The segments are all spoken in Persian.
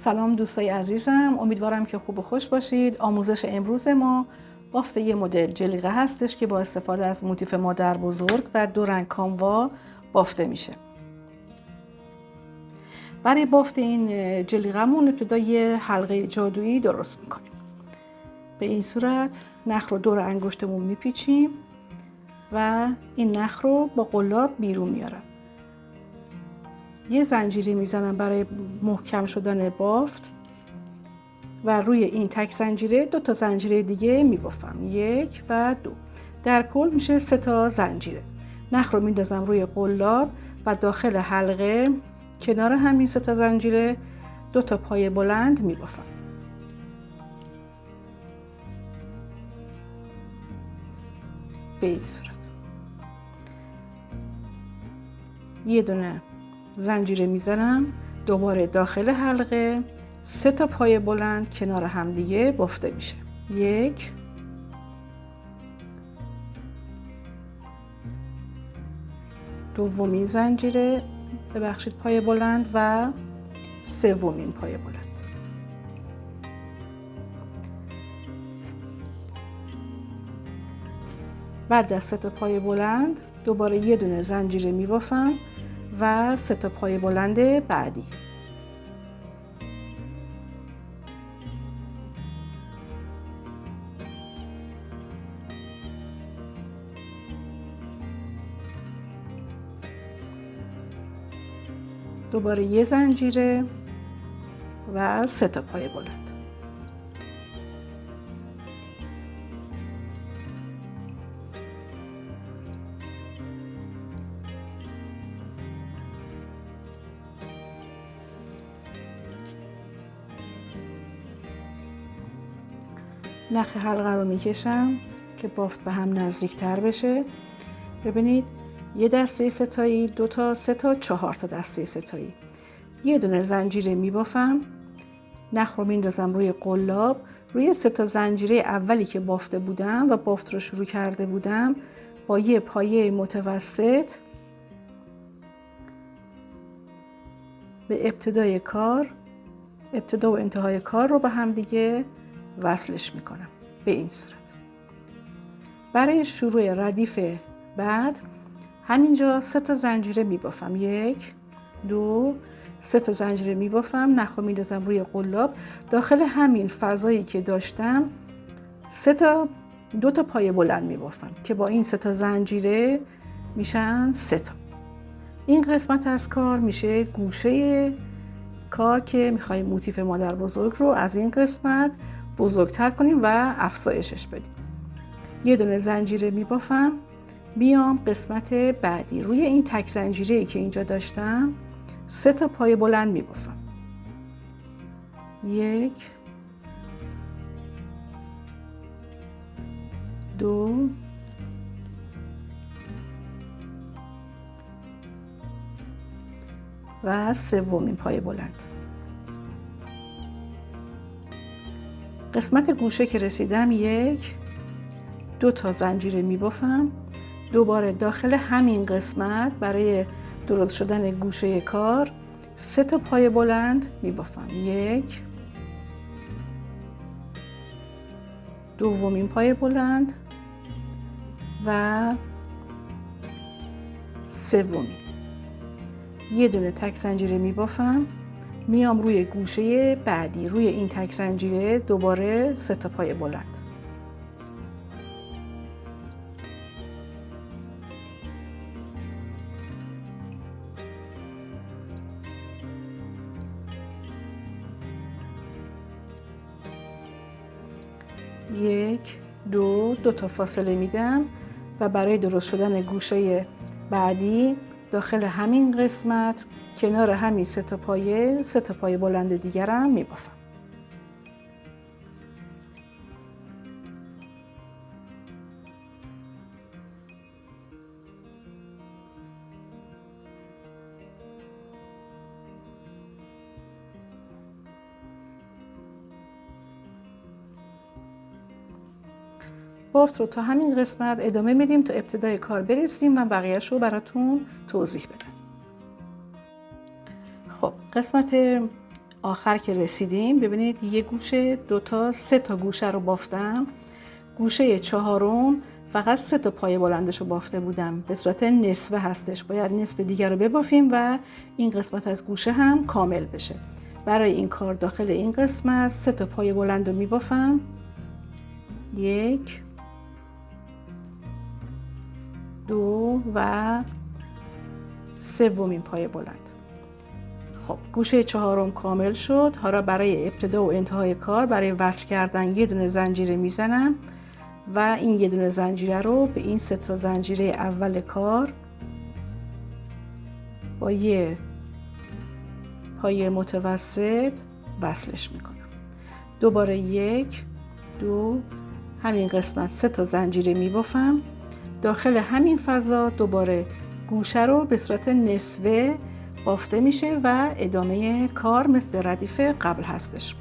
سلام دوستای عزیزم، امیدوارم که خوب و خوش باشید. آموزش امروز ما بافت یه مدل جلیقه هستش که با استفاده از موتیف مادر بزرگ و 2 رنگ کاموا بافته میشه. برای بافت این جلیقه‌مون ابتدا یه حلقه جادویی درست میکنیم. به این صورت نخ رو دور انگشتمون میپیچیم و این نخ رو با قلاب بیرون میارم. یه زنجیری میزنم برای محکم شدن بافت و روی این تک زنجیره 2 تا زنجیره دیگه میبافم، 1 و 2. در کل میشه 3 تا زنجیره. نخ رو میندازم روی قلاب و داخل حلقه کنار همین 3 تا زنجیره 2 تا پای بلند میبافم. به این صورت یه دونه زنجیره میزنم، دوباره داخل حلقه 3 تا پای بلند کنار هم دیگه بافته میشه. 1 دومین زنجیره، ببخشید، پای بلند و سومین پای بلند. بعد از 3 تا پای بلند دوباره یه دونه زنجیره میبافم و 3 تا پای بلند بعدی. دوباره یه زنجیره و 3 تا پای بلند. نخ حلقه رو میکشم که بافت به هم نزدیک تر بشه. ببینید یه دسته ستایی، 2 تا، 3 تا، 4 تا دسته ستایی. یه دونه زنجیره میبافم، نخ رو میندازم روی قلاب، روی 3 تا زنجیره اولی که بافته بودم و بافت رو شروع کرده بودم با یه پایه متوسط به ابتدا و انتهای کار رو به هم دیگه وصلش میکنم. به این صورت. برای شروع ردیف بعد همینجا 3 تا زنجیره میبافم، 1 2 3 تا زنجیره میبافم، نخ رو میندازم روی قلاب، داخل همین فضایی که داشتم 2 تا پای بلند میبافم که با این 3 تا زنجیره میشن 3 تا. این قسمت از کار میشه گوشه کار که میخوایم موتیف مادر بزرگ رو از این قسمت بزرگتر کنیم و افزایشش بدیم. یه دونه زنجیره میبافم، بیام قسمت بعدی روی این تک زنجیره‌ای که اینجا داشتم 3 تا پای بلند میبافم. 1 2 و سومین پای بلند. قسمت گوشه که رسیدم 1 2 تا زنجیره میبافم، دوباره داخل همین قسمت برای درست شدن گوشه کار 3 تا پای بلند میبافم، 1 دومین پای بلند و سومین. یه دونه تک زنجیره میبافم، میام روی گوشه بعدی، روی این تک زنجیره دوباره 3 تا پای بلند. یک دو تا فاصله میدم و برای درست شدن گوشه بعدی داخل همین قسمت کنار همین 3 تا پای بلند دیگرم میبافم. بافت رو تا همین قسمت ادامه میدیم تا ابتدای کار برسیم و بقیه‌اش رو براتون توضیح بدم. خب قسمت آخر که رسیدیم ببینید یه گوشه 2 تا 3 تا گوشه رو بافتم. گوشه 4م فقط 3 تا پایه بلندش رو بافته بودم، به صورت نصفه هستش، باید نصف دیگر رو ببافیم و این قسمت از گوشه هم کامل بشه. برای این کار داخل این قسمت 3 تا پایه بلند رو میبافم. 1 2 و 3مین پایه بلند. خب گوشه 4م کامل شد. حالا برای ابتدا و انتهای کار برای وصل کردن یه دونه زنجیره میزنم و این یه دونه زنجیره رو به این 3 تا زنجیره اول کار با یه پایه متوسط وصلش میکنم. دوباره 1 2 همین قسمت 3 تا زنجیره میبافم. داخل همین فضا دوباره گوشه رو به صورت نصفه بافته میشه و ادامه کار مثل ردیف قبل هستش.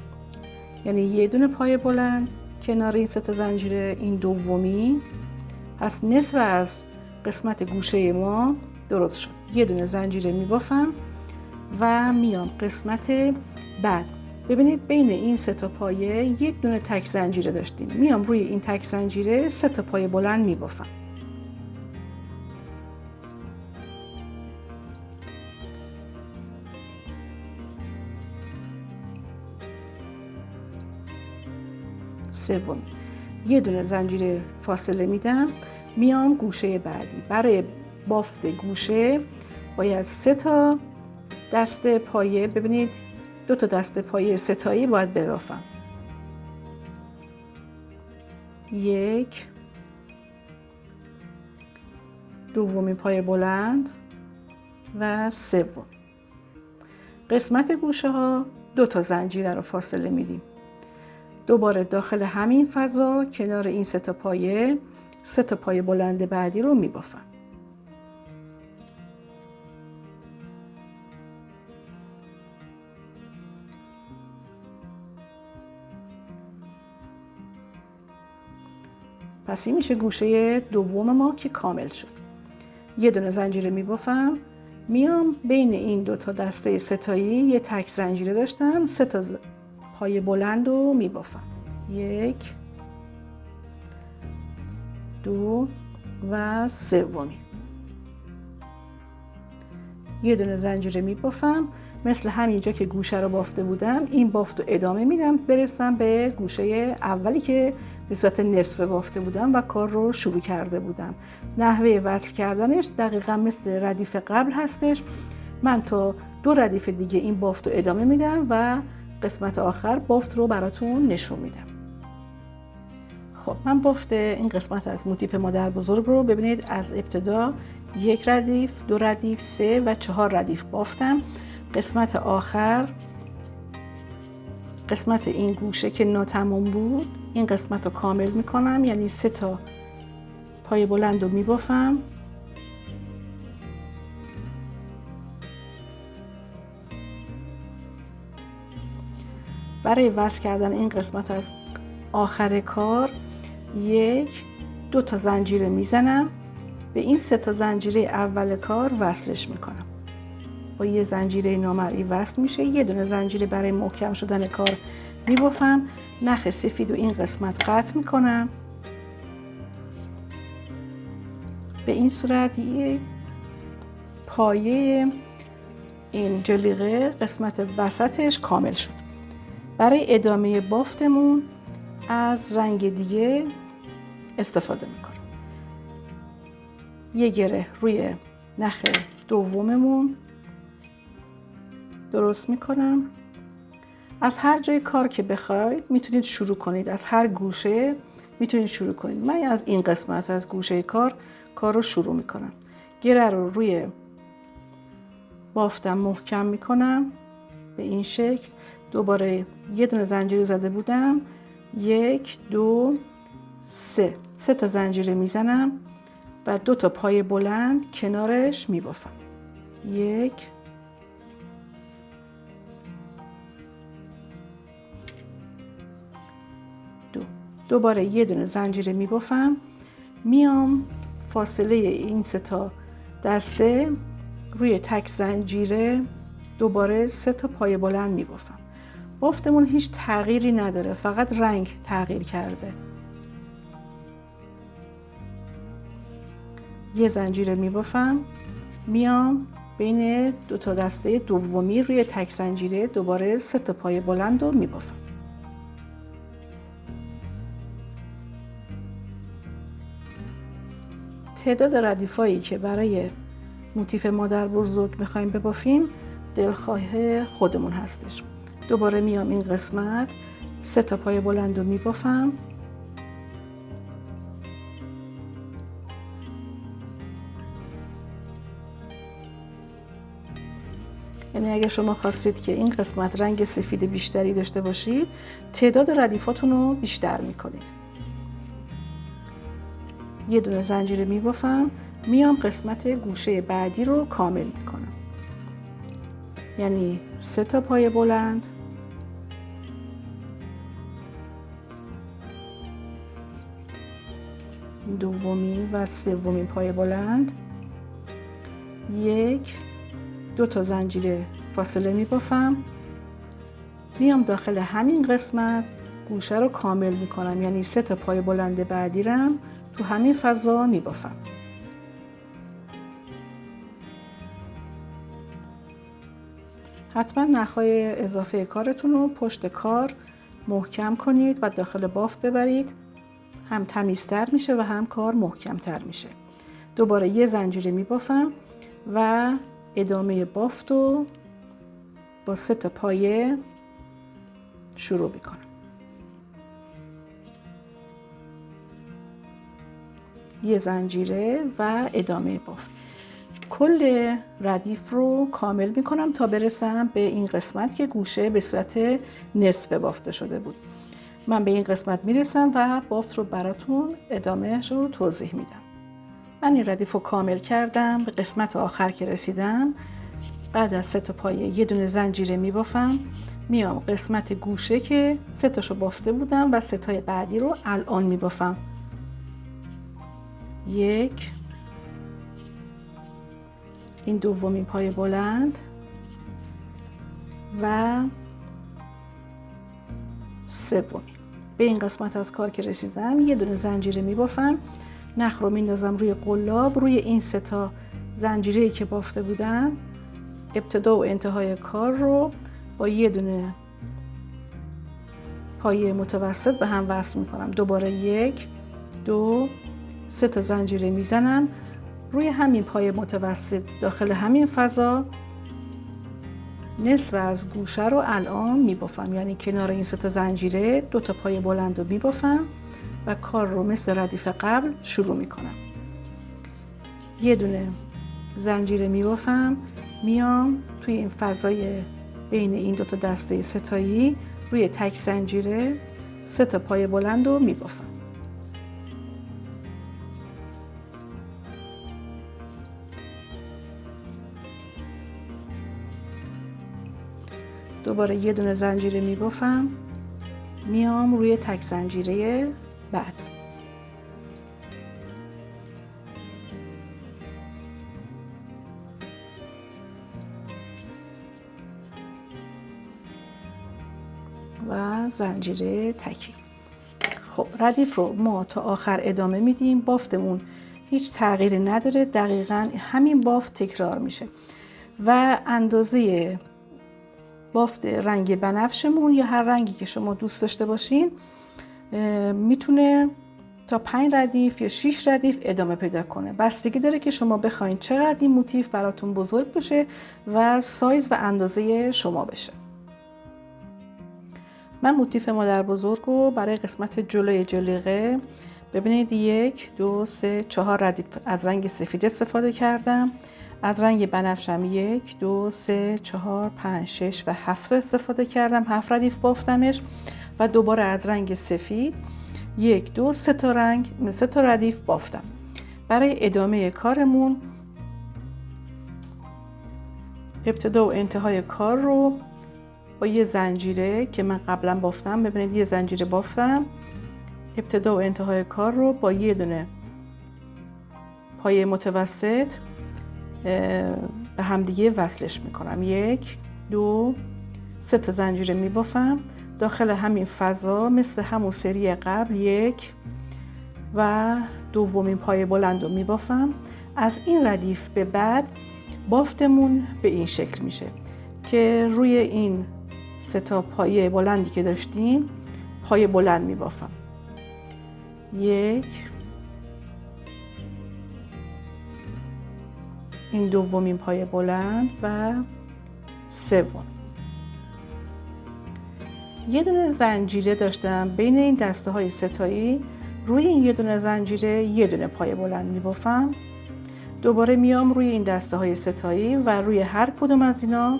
یعنی یه دونه پایه بلند کنار این 3 تا زنجیره، این دومی، پس نصف از قسمت گوشه ما درست شد. یه دونه زنجیره میبافم و میام قسمت بعد. ببینید بین این 3 تا پایه یک دونه تک زنجیره داشتیم، میام روی این تک زنجیره 3 تا پایه بلند میبافم. سوم یه دونه زنجیره فاصله میدم، میام گوشه بعدی. برای بافت گوشه باید 3 تا دسته پایه، ببینید 2 تا دسته پایه ستایی باید ببافم. 1 دومین پایه بلند و 3. قسمت گوشه ها 2 تا زنجیره رو فاصله میدیم. دوباره داخل همین فضا کنار این 3 تا پایه 3 تا پایه بلند بعدی رو میبافم. پس این میشه گوشه دوم ما که کامل شد. یه دونه زنجیره میبافم، میام بین این 2 تا دسته ستایی یه تک زنجیره داشتم، 3 تا پایه بلند رو میبافم. 1 2 و 3. یه دونه زنجیره میبافم، مثل همینجا که گوشه رو بافته بودم این بافت رو ادامه میدم برسم به گوشه اولی که به صورت نصفه بافته بودم و کار رو شروع کرده بودم. نحوه وصل کردنش دقیقا مثل ردیف قبل هستش. من تا 2 ردیف دیگه این بافت رو ادامه میدم و قسمت آخر بافت رو براتون نشون میدم. خب من بافت این قسمت از موتیف مادر بزرگ رو ببینید از ابتدا 1 ردیف، 2 ردیف، 3 و 4 ردیف بافتم. قسمت آخر، قسمت این گوشه که ناتمام بود، این قسمت رو کامل میکنم، یعنی 3 تا پایه بلند رو میبافم. برای وصل کردن این قسمت از آخر کار 1 2 تا زنجیره میزنم، به این 3 تا زنجیره اول کار وصلش میکنم. با یه زنجیره نامرئی وصل میشه. یه دونه زنجیره برای محکم شدن کار میبافم. نخ سفید و این قسمت قطع میکنم. به این صورت یه پایه این جلیقه قسمت وسطش کامل شد. برای ادامه بافتمون از رنگ دیگه استفاده میکنم. یه گره روی نخ دوممون درست میکنم. از هر جای کار که بخواید میتونید شروع کنید، از هر گوشه میتونید شروع کنید. من از این قسمت از گوشه کار رو شروع میکنم. گره رو روی بافتم محکم میکنم به این شکل. دوباره یه دونه زنجیره زده بودم، 1 2 3 تا زنجیره میزنم و 2 تا پایه بلند کنارش میبافم. 1 2. دوباره یه دونه زنجیره میبافم، میام فاصله این 3 تا دسته روی تک زنجیره دوباره 3 تا پایه بلند میبافم. بافتمون هیچ تغییری نداره، فقط رنگ تغییر کرده. یه زنجیره میبافم، میام بین 2 تا دسته دومی روی تک زنجیره دوباره 3 تا پای بلند رو میبافم. تعداد ردیفایی که برای موتیف مادر بزرگ میخوایم ببافیم دلخواه خودمون هستش. دوباره میام این قسمت 3 تا پای بلند رو میبافم. یعنی اگه شما خواستید که این قسمت رنگ سفید بیشتری داشته باشید، تعداد ردیفاتون رو بیشتر میکنید. یه دونه زنجیره میبافم، میام قسمت گوشه بعدی رو کامل میکنم. یعنی 3 تا پای بلند، دومی و سومین پای بلند، 1 2 تا زنجیره فاصله میبافم، میام داخل همین قسمت گوشه رو کامل میکنم. یعنی 3 تا پای بلند بعدی رم تو همین فضا میبافم. حتما نخهای اضافه کارتون رو پشت کار محکم کنید و داخل بافت ببرید، هم تمیزتر میشه و هم کار محکمتر میشه. دوباره یه زنجیره میبافم و ادامه بافت رو با 3 تا پایه شروع میکنم. یه زنجیره و ادامه بافت. کل ردیف رو کامل میکنم تا برسم به این قسمت که گوشه به صورت نصف بافته شده بود. من به این قسمت میرسم و بافت رو براتون ادامهش رو توضیح میدم. من این ردیف رو کامل کردم. به قسمت آخر که رسیدم، بعد از 3 تا پایه یه دونه زنجیره میبافم، میام قسمت گوشه که 3 تاشو بافته بودم و 3 تای بعدی رو الان میبافم. 1 این دومین پای بلند و سومی. به این قسمت از کار که رسیدم یه دونه زنجیره میبافم، نخ رو میندازم روی قلاب. روی این 3 تا زنجیره‌ای که بافته بودم ابتدا و انتهای کار رو با یه دونه پایه متوسط به هم وصل میکنم. دوباره 1 2 3 تا زنجیره میزنم روی همین پایه متوسط داخل همین فضا. نصف از گوشه رو الان میبافم، یعنی کنار این 3 تا زنجیره 2 تا پایه بلند رو میبافم و کار رو مثل ردیف قبل شروع میکنم. یه دونه زنجیره میبافم، میام توی این فضای بین این 2 تا دسته 3 تایی روی تک زنجیره 3 تا پایه بلند رو میبافم. دوباره یه دونه زنجیره میبافم، میام روی تک زنجیره بعد. و زنجیره تکی. خب ردیف رو ما تا آخر ادامه میدیم. بافتمون هیچ تغییری نداره، دقیقاً همین بافت تکرار میشه و اندازه بافت رنگ بنفشمون یا هر رنگی که شما دوست داشته باشین میتونه تا 5 ردیف یا 6 ردیف ادامه پیدا کنه. بستگی داره که شما بخواین چقدر این موتیف براتون بزرگ بشه و سایز و اندازه شما بشه. من موتیف مادر بزرگ رو برای قسمت جلوی جلیقه ببینید 1 2 3 4 ردیف از رنگ سفید استفاده کردم. از رنگ بنفشم 1 2 3 4 5 6 و 7 استفاده کردم. 7 ردیف بافتمش و دوباره از رنگ سفید 1 2 3 تا ردیف بافتم. برای ادامه کارمون ابتدا و انتهای کار رو با یه زنجیره که من قبلا بافتم، ببینید یه زنجیره بافتم، ابتدا و انتهای کار رو با یه دونه پایه متوسط به همدیگه وصلش میکنم. 1 2 3 تا زنجیره میبافم. داخل همین فضا مثل همون سری قبل 1 و دومین پایه بلند رو میبافم. از این ردیف به بعد بافتمون به این شکل میشه که روی این 3 تا پایه بلندی که داشتیم پایه بلند میبافم. 1، این دومین پایه بلند و 3. یه دونه زنجیره داشتم بین این دسته های ستایی. روی این یه دونه زنجیره یه دونه پایه بلند میبافم. دوباره میام روی این دسته های ستایی و روی هر کدوم از اینا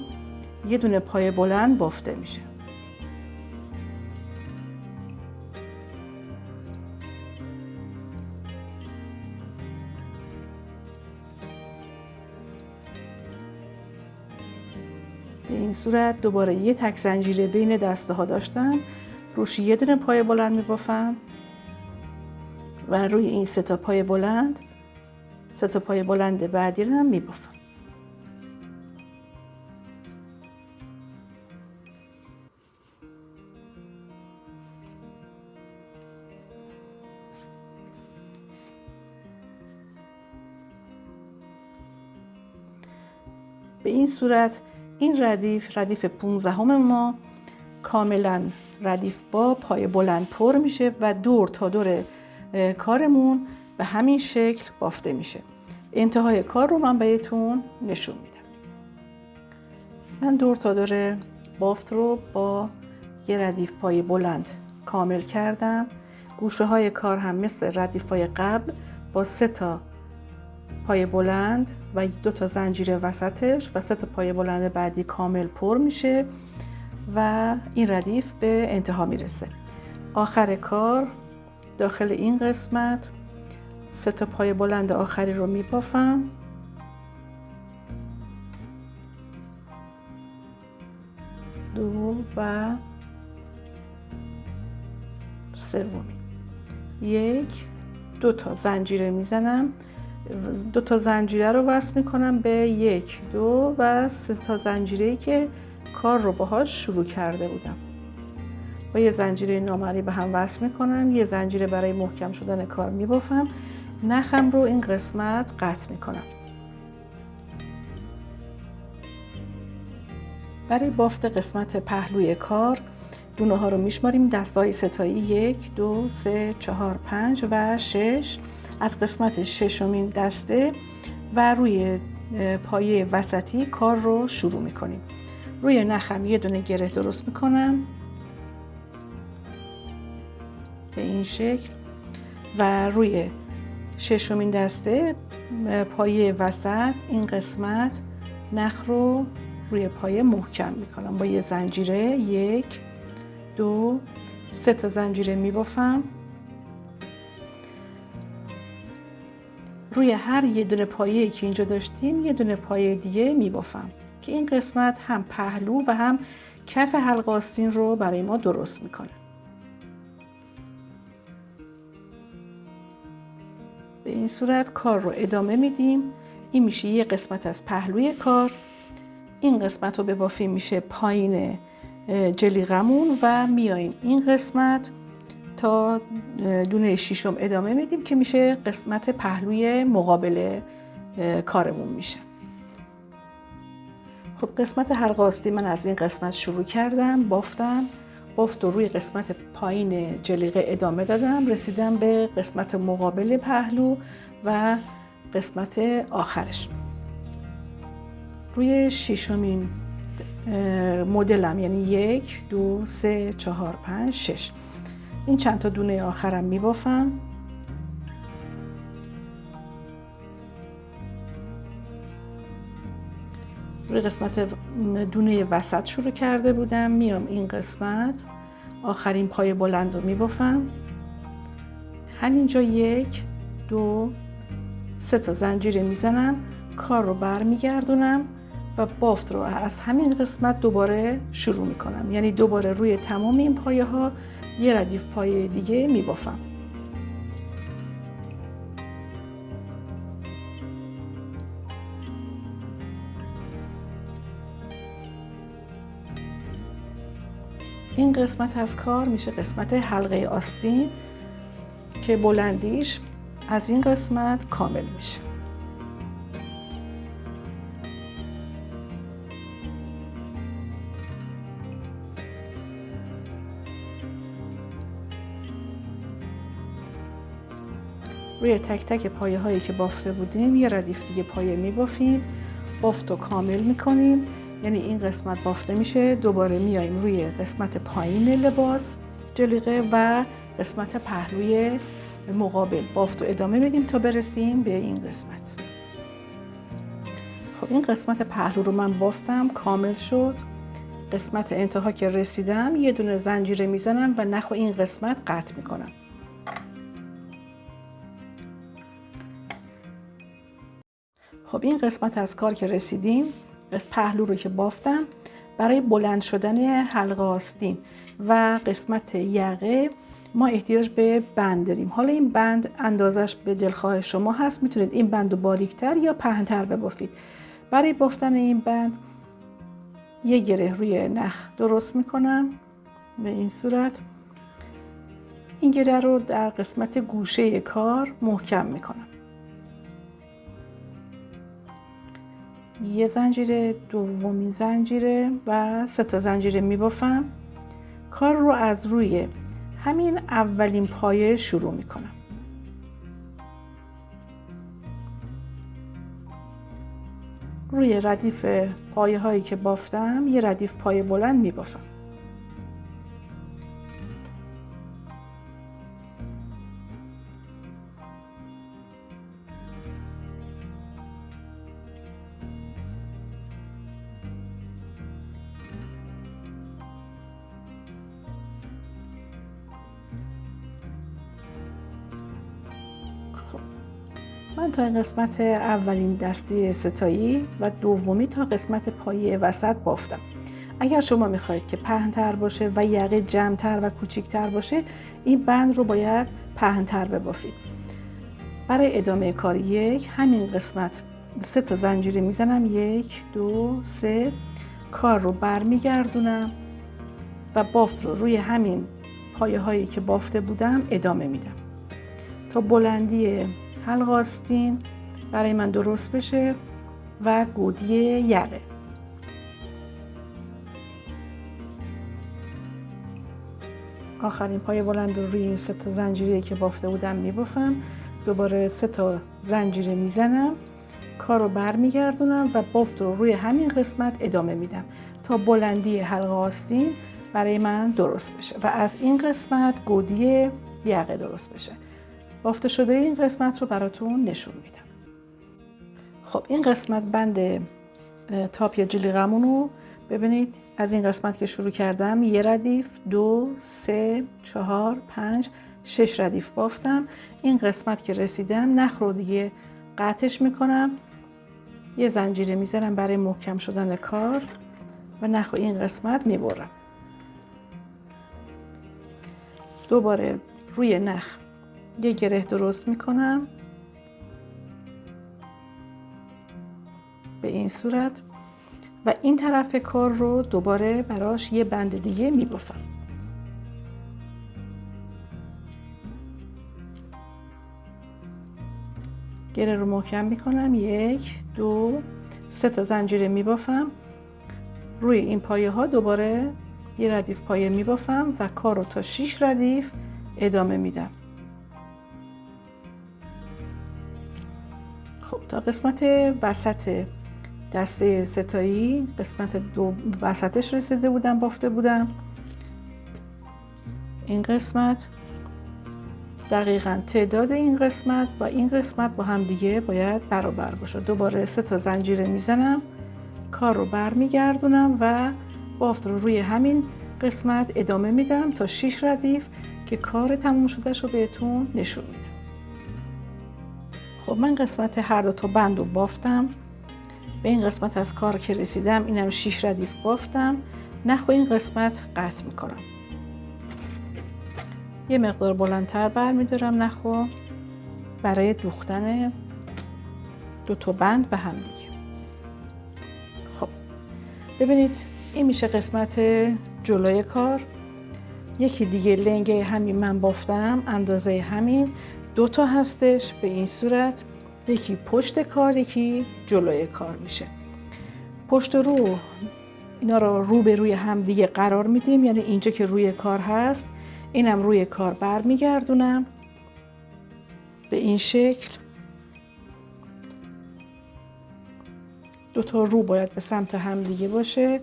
یه دونه پایه بلند بافته میشه. به این صورت دوباره یه تک زنجیره بین دسته ها داشتم، روش یه دونه پایه بلند میبافم و روی این 3 تا پایه بلند 3 تا پایه بلند بعدی رو هم میبافم. به این صورت این ردیف 15 ما کاملا ردیف با پایه بلند پر میشه و دور تا دور کارمون به همین شکل بافته میشه. انتهای کار رو من بهتون نشون میدم. من دور تا دور بافت رو با یه ردیف پایه بلند کامل کردم. گوشه های کار هم مثل ردیف های قبل با 3 تا پایه بلند و 2 تا زنجیره وسطش و 3 تا پایه بلند بعدی کامل پر میشه و این ردیف به انتها میرسه. آخر کار داخل این قسمت 3 تا پایه بلند آخری رو میبافم. دو و سومی. 1 2 تا زنجیره میزنم. 2 تا زنجیره رو وصل میکنم به 1 2 و 3 تا زنجیره‌ای که کار رو باهاش شروع کرده بودم. با یه زنجیره نامری به هم وصل میکنم. یه زنجیره برای محکم شدن کار میبافم. نخم رو این قسمت قطع میکنم. برای بافت قسمت پهلوی کار دونه ها رو میشماریم. دستای ستایی 1 2 3 4 5 و 6 از قسمت ششمین دسته و روی پایه وسطی کار رو شروع میکنیم. روی نخم یه دونه گره درست میکنم به این شکل و روی ششمین دسته پایه وسط این قسمت نخ رو روی پایه محکم میکنم با یه زنجیره 1 2 3 تا زنجیره میبافم. روی هر یه دونه پایه‌ای که اینجا داشتیم یه دونه پایه دیگه میبافم که این قسمت هم پهلو و هم کف حلقه آستین رو برای ما درست میکنه. به این صورت کار رو ادامه میدیم. این میشه یه قسمت از پهلوی کار. این قسمت رو ببافیم میشه پایین جلیقمون و میاییم این قسمت تا دونه ششم ادامه میدیم که میشه قسمت پهلوی مقابل کارمون میشه. خب قسمت حلقه آستین من از این قسمت شروع کردم، بافت رو روی قسمت پایین جلیقه ادامه دادم، رسیدم به قسمت مقابل پهلو و قسمت آخرش. روی ششمین مدلم یعنی 1 2 3 4 5 6 این چند تا دونه آخرم میبافم. روی قسمت دونه وسط شروع کرده بودم، میام این قسمت آخرین پای بلند رو میبافم. همینجا 1 2 3 تا زنجیره میزنم، کار رو برمیگردونم و بافت رو از همین قسمت دوباره شروع میکنم، یعنی دوباره روی تمام این پایه ها یه ردیف پایه دیگه میبافم. این قسمت از کار میشه قسمت حلقه آستین که بلندیش از این قسمت کامل میشه. روی تک تک پایه هایی که بافته بودیم یه ردیف دیگه پایه میبافیم، بافت رو کامل میکنیم، یعنی این قسمت بافته میشه. دوباره میایم روی قسمت پایین لباس جلیقه و قسمت پهلوی مقابل بافت رو ادامه میدیم تا برسیم به این قسمت. خب این قسمت پهلو رو من بافتم، کامل شد. قسمت انتها که رسیدم یه دونه زنجیره میزنم و نخ این قسمت قطع میکنم. خب این قسمت از کار که رسیدیم، پهلو رو که بافتم، برای بلند شدن حلقه آستین و قسمت یقه ما احتیاج به بند داریم. حالا این بند اندازش به دلخواه شما هست، میتونید این بند رو باریکتر یا پهن‌تر ببافید. برای بافتن این بند یه گره روی نخ درست میکنم به این صورت. این گره رو در قسمت گوشه کار محکم میکنم. یه زنجیره، دومین زنجیره و 3 تا زنجیره میبافم. کار رو از روی همین اولین پایه شروع میکنم. روی ردیف پایه هایی که بافتم یه ردیف پایه بلند میبافم. من تا این قسمت اولین دسته ستایی و دومی تا قسمت پایه وسط بافتم. اگر شما میخواهید که پهن‌تر باشه و یقه جمع‌تر و کوچیک‌تر باشه، این بند رو باید پهن‌تر ببافید. برای ادامه کار همین قسمت 3 تا زنجیره میزنم، 1 2 3. کار رو برمیگردونم و بافت رو روی همین پایه هایی که بافته بودم ادامه میدم تا بلندی حلقه آستین برای من درست بشه و گودی یقه. آخرین پایه بلند رو روی این 3 تا زنجیره که بافته بودم میبافم. دوباره 3 تا زنجیره میزنم، کار رو برمیگردونم و بافت رو روی همین قسمت ادامه میدم تا بلندی حلقه آستین برای من درست بشه و از این قسمت گودی یقه درست بشه. بافته شده این قسمت رو براتون نشون میدم. خب این قسمت بند تاپ یا جلیقه‌مون رو ببینید. از این قسمت که شروع کردم یه ردیف، 2 3 4 5 6 ردیف بافتم. این قسمت که رسیدم نخ رو دیگه قطعش میکنم، یه زنجیره میزنم برای محکم شدن کار و نخ این قسمت میبرم. دوباره روی نخ یه گره درست میکنم به این صورت و این طرف کار رو دوباره براش یه بند دیگه میبافم. گره رو محکم میکنم، 1 2 3 تا زنجیره میبافم. روی این پایه ها دوباره یه ردیف پایه میبافم و کار رو تا 6 ردیف ادامه میدم. خب تا قسمت وسط دسته ستایی، قسمت دو وسطش رسیده بودم، بافته بودم. این قسمت دقیقاً تعداد این قسمت با این قسمت با هم دیگه باید برابر باشه. دوباره 3 تا زنجیره میزنم، کار رو برمیگردونم و بافت رو روی همین قسمت ادامه میدم تا 6 ردیف که کار تموم شدهش رو بهتون نشون میدم. خب من قسمت هر دو تا بند رو بافتم. به این قسمت از کار که رسیدم اینم 6 ردیف بافتم. نخ این قسمت قطع میکنم. یه مقدار بلندتر برمیدارم نخو برای دوختن 2 تا بند به هم دیگه. خب ببینید این میشه قسمت جلوی کار. یکی دیگه لنگ همین من بافتم اندازه همین 2 هستش. به این صورت یکی پشت کار یکی جلوی کار میشه. پشت رو اینا رو به روی هم دیگه قرار میدیم، یعنی اینجا که روی کار هست اینم روی کار برمیگردونم به این شکل. 2 رو باید به سمت هم دیگه باشه.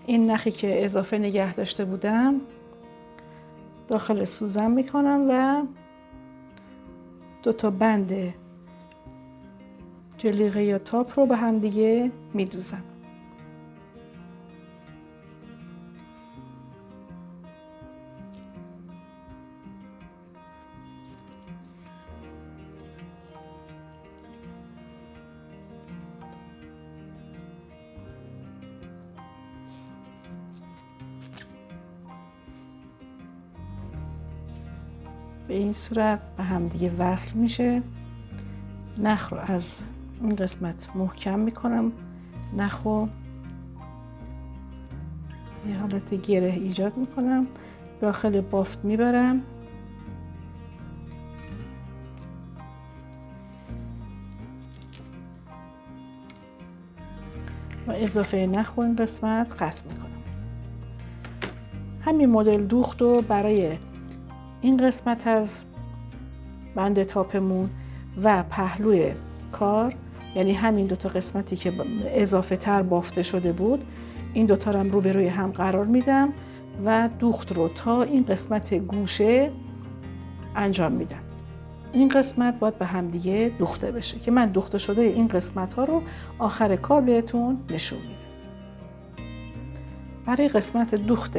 این نخی که اضافه نگه داشته بودم داخل سوزن میکنم و 2 بند جلیقه یا تاپ رو به هم دیگه میدوزم. به این صورت به هم دیگه وصل میشه. نخ رو از این قسمت محکم میکنم، نخ رو یه حالت گره ایجاد میکنم، داخل بافت میبرم و اضافه نخ رو این قسمت قطع میکنم. همین مدل دوخت رو برای این قسمت از بند تاپمون و پهلوی کار، یعنی همین 2 قسمتی که اضافه تر بافته شده بود، این 2 رو هم روبروی هم قرار میدم و دوخت رو تا این قسمت گوشه انجام میدم. این قسمت باید به هم دیگه دوخته بشه که من دوخته شده این قسمت ها رو آخر کار بهتون نشون میدم. برای قسمت دوخت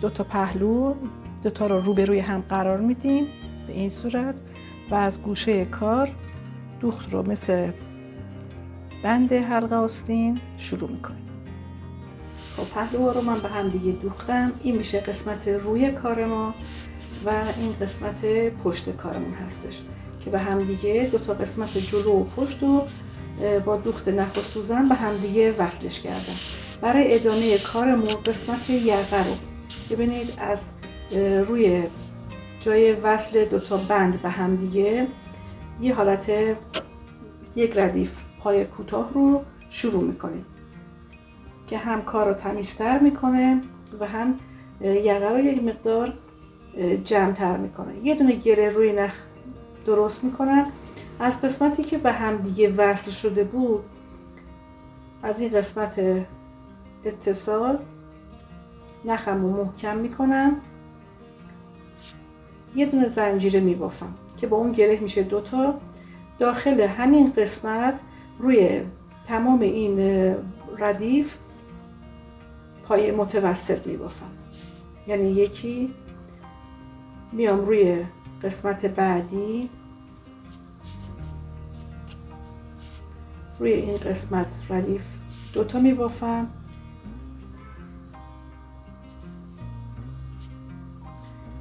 2 پهلو 2 رو روبروی هم قرار میدیم به این صورت و از گوشه کار دوخت رو مثل بند حلقه آستین شروع میکنیم. خب پهلوها رو من به هم دیگه دوختم. این میشه قسمت روی کار ما و این قسمت پشت کارمون هستش که به هم دیگه 2 قسمت جلو و پشت رو با دوخت نخ و سوزن به هم دیگه وصلش کردم. برای ادامه کارمون قسمت یقه رو ببینید از روی جای وصل 2 بند به هم دیگه یه حالت یک ردیف پای کوتاه رو شروع میکنیم که هم کار رو تمیزتر میکنه و هم یقه رو یک مقدار جمع‌تر میکنه. یه دونه گره روی نخ درست میکنم. از قسمتی که به هم دیگه وصل شده بود از این قسمت اتصال نخم رو محکم میکنم، یه دونه زنجیره میبافم که با اون گره میشه 2 داخل همین قسمت روی تمام این ردیف پای متوسط میبافم. یعنی یکی میام روی قسمت بعدی روی این قسمت ردیف 2 میبافم،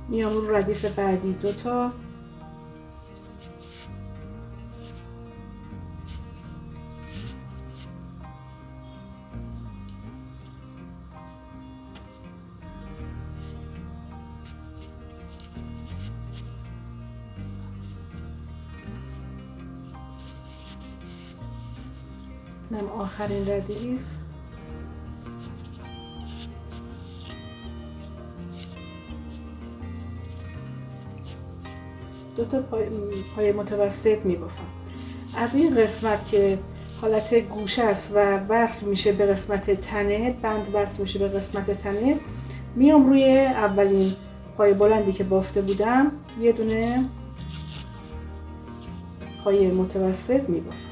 میام رو ردیف بعدی 2 اینم آخرین ردیف. دوتا پای متوسط میبافم. از این قسمت که حالت گوشه است و وصل میشه به قسمت تنه، بند وصل میشه به قسمت تنه، میام روی اولین پای بلندی که بافته بودم یه دونه پای متوسط میبافم.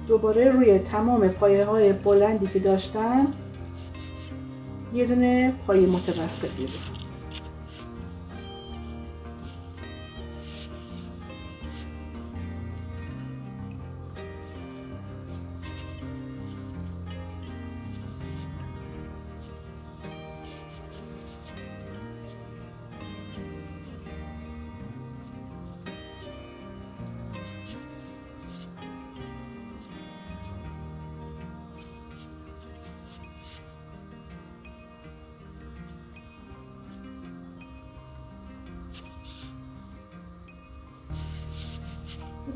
دوباره روی تمام پایه های بلندی که داشتم یه دونه پای متوسط میبافم.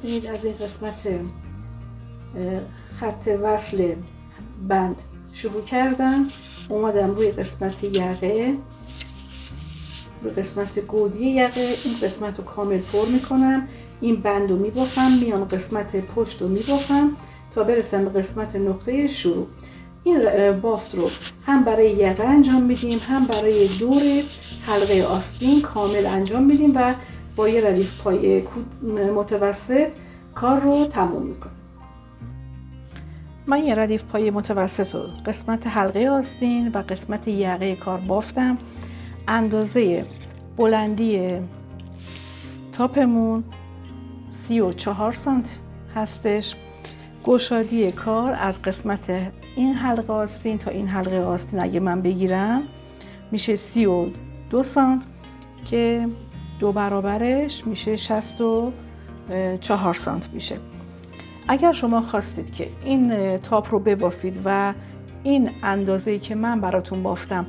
ببینید از این قسمت خط وصل بند شروع کردم، اومدم روی قسمت یقه، روی قسمت گودی یقه این قسمت رو کامل پر میکنم، این بند رو میبافم، میام قسمت پشت رو میبافم تا برسم به قسمت نقطه شروع. این بافت رو هم برای یقه انجام میدیم، هم برای دور حلقه آستین کامل انجام میدیم و با یه ردیف پای متوسط کار رو تموم میکنم. من یه ردیف پای متوسط رو قسمت حلقه آستین و قسمت یقه کار بافتم. اندازه بلندی تاپمون 34 سانتی هستش. گشادی کار از قسمت این حلقه آستین تا این حلقه آستین اگه من بگیرم میشه 32 سانت که 2 برابرش میشه 64 سانت میشه. اگر شما خواستید که این تاپ رو ببافید و این اندازه‌ای که من براتون بافتم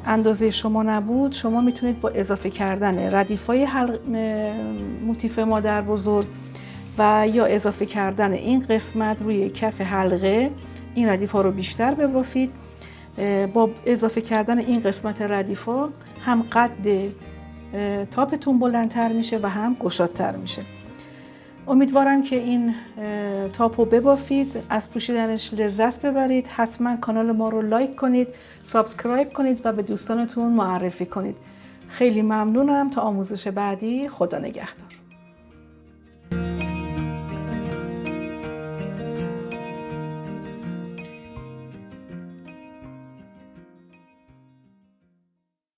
اندازه شما نبود، شما میتونید با اضافه کردن ردیفای موتیف مادر بزرگ و یا اضافه کردن این قسمت روی کف حلقه این ردیف ها رو بیشتر ببافید. با اضافه کردن این قسمت ردیف ها هم قد تاپتون بلندتر میشه و هم گشادتر میشه. امیدوارم که این تاپ رو ببافید، از پوشیدنش لذت ببرید. حتما کانال ما رو لایک کنید، سابسکرایب کنید و به دوستانتون معرفی کنید. خیلی ممنونم. تا آموزش بعدی، خدا نگهدار.